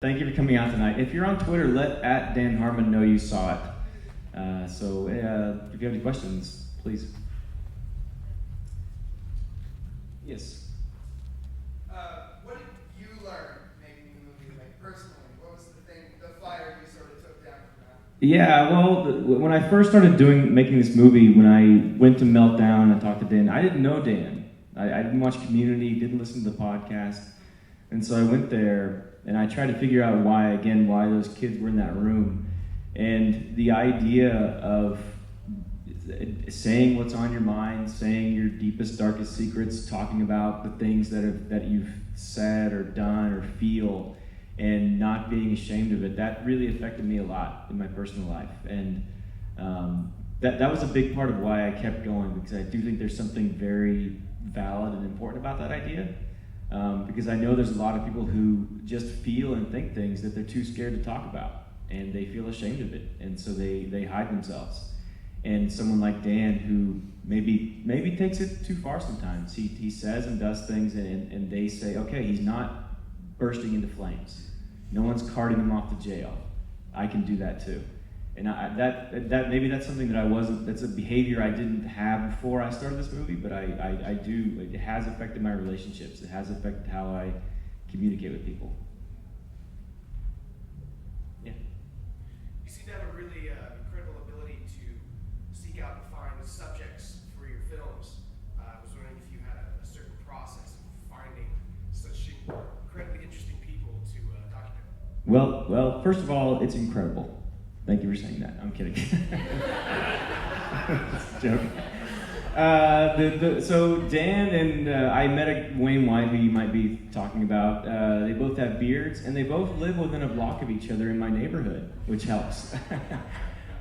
Thank you for coming out tonight. If you're on Twitter, let @Dan Harmon know you saw it. If you have any questions, please. Yes. What did you learn making the movie, like personally? What was the thing, the fire you sort of took down from that? Yeah, well, when I first started making this movie, when I went to Meltdown and talked to Dan, I didn't know Dan. I didn't watch Community, didn't listen to the podcast. And so I went there and I tried to figure out why those kids were in that room. And the idea of saying what's on your mind, saying your deepest, darkest secrets, talking about the things that you've said or done or feel, and not being ashamed of it, that really affected me a lot in my personal life. And that was a big part of why I kept going, because I do think there's something very valid and important about that idea. Because I know there's a lot of people who just feel and think things that they're too scared to talk about, and they feel ashamed of it, and so they hide themselves. And someone like Dan, who maybe takes it too far sometimes, he says and does things, and they say, okay, he's not bursting into flames. No one's carting him off to jail. I can do that too. And that maybe that's something that I wasn't. That's a behavior I didn't have before I started this movie, but I do. It has affected my relationships. It has affected how I communicate with people. Yeah. You seem to have a really incredible ability to seek out and find subjects for your films. I was wondering if you had a certain process of finding such incredibly interesting people to document. Well. First of all, it's incredible. Thank you for saying that. I'm kidding. It's a joke. So Dan and I met Wayne White, who you might be talking about. They both have beards, and they both live within a block of each other in my neighborhood, which helps.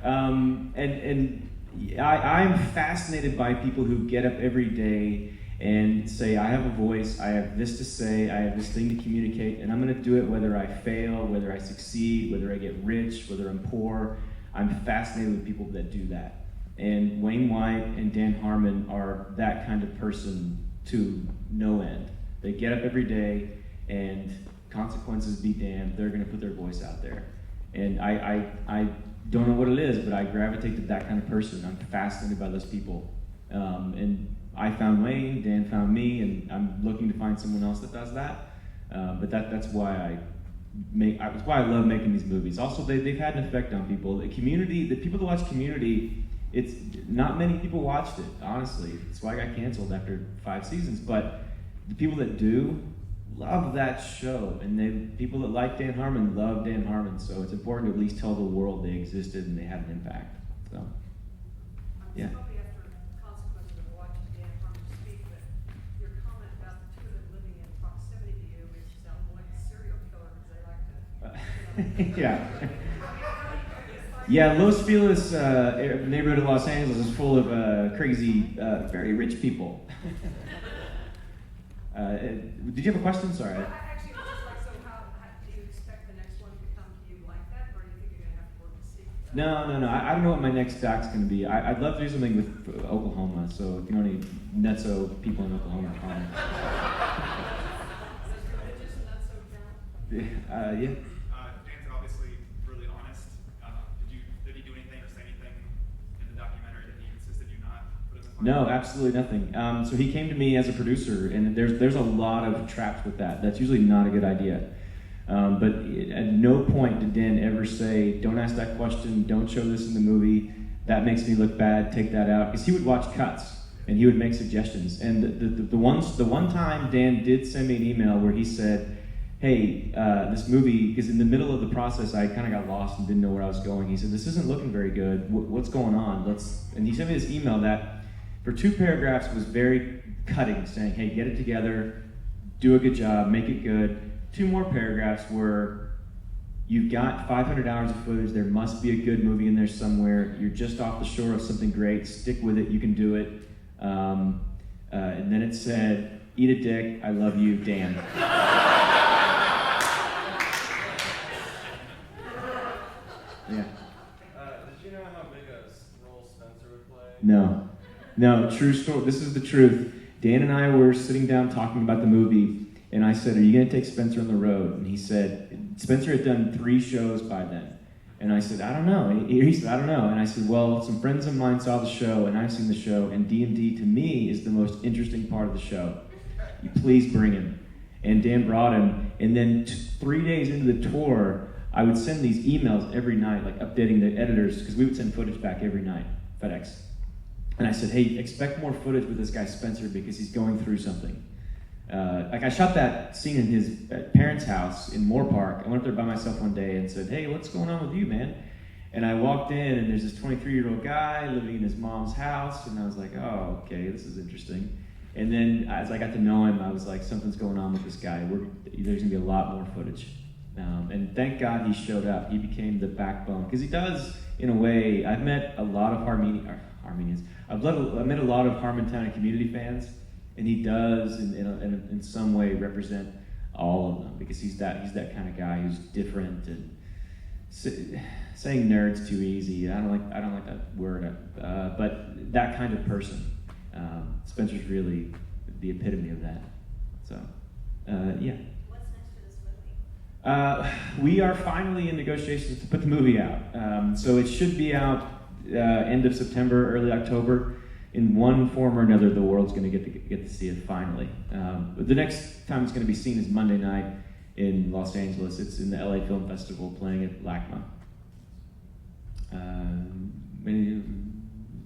I'm fascinated by people who get up every day and say, I have a voice, I have this to say, I have this thing to communicate, and I'm going to do it whether I fail, whether I succeed, whether I get rich, whether I'm poor. I'm fascinated with people that do that. And Wayne White and Dan Harmon are that kind of person to no end. They get up every day, and consequences be damned, they're going to put their voice out there. And I don't know what it is, but I gravitate to that kind of person. I'm fascinated by those people. And I found Wayne, Dan found me, and I'm looking to find someone else that does that. But that's why that's why I love making these movies. Also, they've had an effect on people. The people that watch Community, it's not many people watched it, honestly. It's why I got canceled after 5 seasons. But the people that do love that show, and people that like Dan Harmon love Dan Harmon. So it's important to at least tell the world they existed and they had an impact. So, yeah. Yeah, Los Feliz neighborhood of Los Angeles is full of crazy, very rich people. Did you have a question? Sorry. Actually, it was just like, so how do you expect the next one to come to you like that, or do you think you're going to have to work to see? No. I don't know what my next doc's going to be. I'd love to do something with Oklahoma, so if you know any nutso people in Oklahoma, call me. Religious and not so down? Yeah. Dan's obviously really honest. Did he do anything or say anything in the documentary that he insisted you not put in the final? No, absolutely nothing. So he came to me as a producer, and there's a lot of traps with that. That's usually not a good idea. But at no point did Dan ever say, don't ask that question, don't show this in the movie, that makes me look bad, take that out. Because he would watch cuts, and he would make suggestions. And the one time Dan did send me an email where he said, hey, this movie, because in the middle of the process, I kind of got lost and didn't know where I was going. He said, this isn't looking very good. What's going on? And he sent me this email that, for 2 paragraphs, was very cutting, saying, hey, get it together, do a good job, make it good. 2 more paragraphs were, you've got 500 hours of footage, there must be a good movie in there somewhere, you're just off the shore of something great, stick with it, you can do it. And then it said, eat a dick, I love you, Dan. Yeah. Did you know how big a role Spencer would play? No, true story. This is the truth. Dan and I were sitting down talking about the movie, And I said, are you going to take Spencer on the road? And he said, Spencer had done 3 shows by then. And I said, I don't know. He said, I don't know. And I said, well, some friends of mine saw the show, and I've seen the show, and D&D to me is the most interesting part of the show. You please bring him. And Dan brought him. And then 3 days into the tour, I would send these emails every night, like updating the editors, because we would send footage back every night, FedEx. And I said, hey, expect more footage with this guy Spencer because he's going through something. Like I shot that scene in his parents' house in Moore Park. I went up there by myself one day and said, hey, what's going on with you, man? And I walked in and there's this 23-year-old guy living in his mom's house, and I was like, oh, okay, this is interesting. And then as I got to know him, I was like, something's going on with this guy. There's gonna be a lot more footage. And thank God he showed up. He became the backbone, because he does, in a way. I've met a lot of Armenians. I've met a lot of Harmontown and community fans, and he does, in some way, represent all of them, because he's that kind of guy who's different. And saying nerd's too easy. I don't like that word, but that kind of person. Spencer's really the epitome of that. So, yeah. What's next for this movie? We are finally in negotiations to put the movie out. So it should be out end of September, early October. In one form or another, the world's going to get to see it finally. But the next time it's going to be seen is Monday night in Los Angeles. It's in the LA Film Festival, playing at LACMA.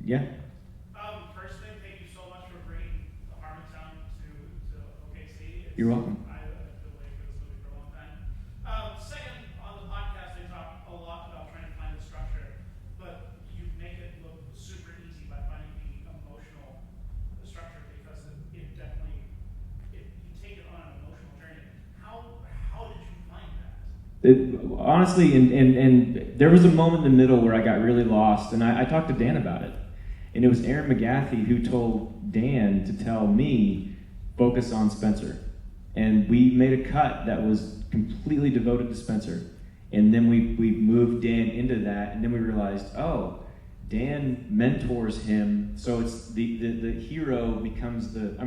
Yeah. First thing, thank you so much for bringing Harmontown to OKC. You're welcome. I've been waiting for this movie for a long time. Second, on the podcast, they talk a lot about trying to find the structure, but you make it look super easy by finding the emotional structure, because it definitely, you take it on an emotional journey. How did you find that? Honestly, and there was a moment in the middle where I got really lost, and I talked to Dan about it. And it was Aaron McGathy who told Dan to tell me, focus on Spencer. And we made a cut that was completely devoted to Spencer. And then we moved Dan into that, and then we realized, oh, Dan mentors him, so it's the hero becomes the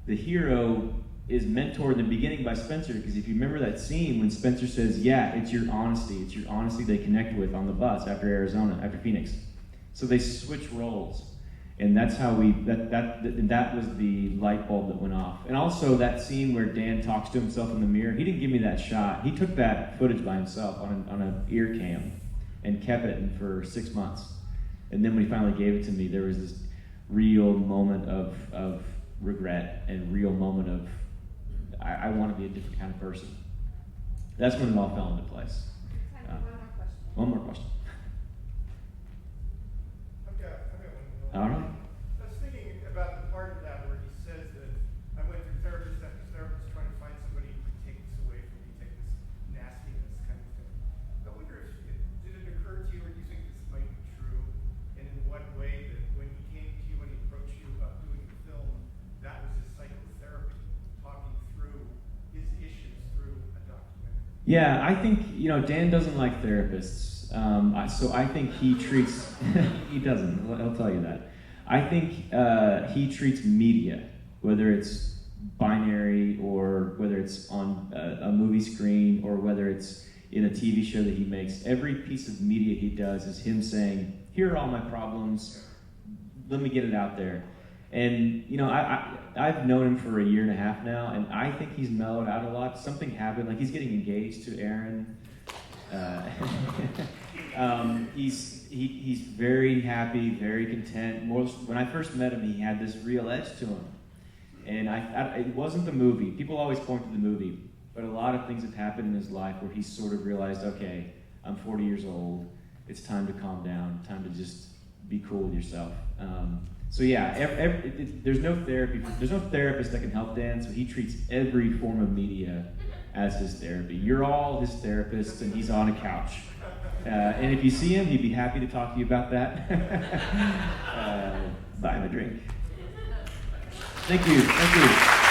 hero is mentored in the beginning by Spencer, because if you remember that scene when Spencer says, yeah, it's your honesty they connect with on the bus after Phoenix. So they switch roles, and that's how that was the light bulb that went off. And also that scene where Dan talks to himself in the mirror, he didn't give me that shot. He took that footage by himself on an ear cam and kept it for 6 months. And then when he finally gave it to me, there was this real moment of regret and real moment of, I want to be a different kind of person. That's when it all fell into place. Time for one more question. One more question. I've got one. All right. I was thinking about the part of that where he says that I went through therapist after therapist trying to find somebody who could take this away from me, take this nastiness kind of thing. I wonder if did it occur to you, or do you think this might be true? And in what way that when he came to you, when he approached you about doing the film, that was his psychotherapy, talking through his issues through a documentary? Yeah, I think, Dan doesn't like therapists. So I think he treats, he doesn't, I'll tell you that. I think he treats media, whether it's binary or whether it's on a movie screen or whether it's in a TV show that he makes, every piece of media he does is him saying, here are all my problems, let me get it out there. And, I've known him for a year and a half now, and I think he's mellowed out a lot. Something happened, like he's getting engaged to Erin. He's very happy, very content. When I first met him, he had this real edge to him. And it wasn't the movie. People always point to the movie, but a lot of things have happened in his life where he sort of realized, okay, I'm 40 years old. It's time to calm down, time to just be cool with yourself. So yeah, there's no therapy. There's no therapist that can help Dan, so he treats every form of media as his therapy. You're all his therapists, and he's on a couch. And if you see him, he'd be happy to talk to you about that. Buy him a drink. Thank you.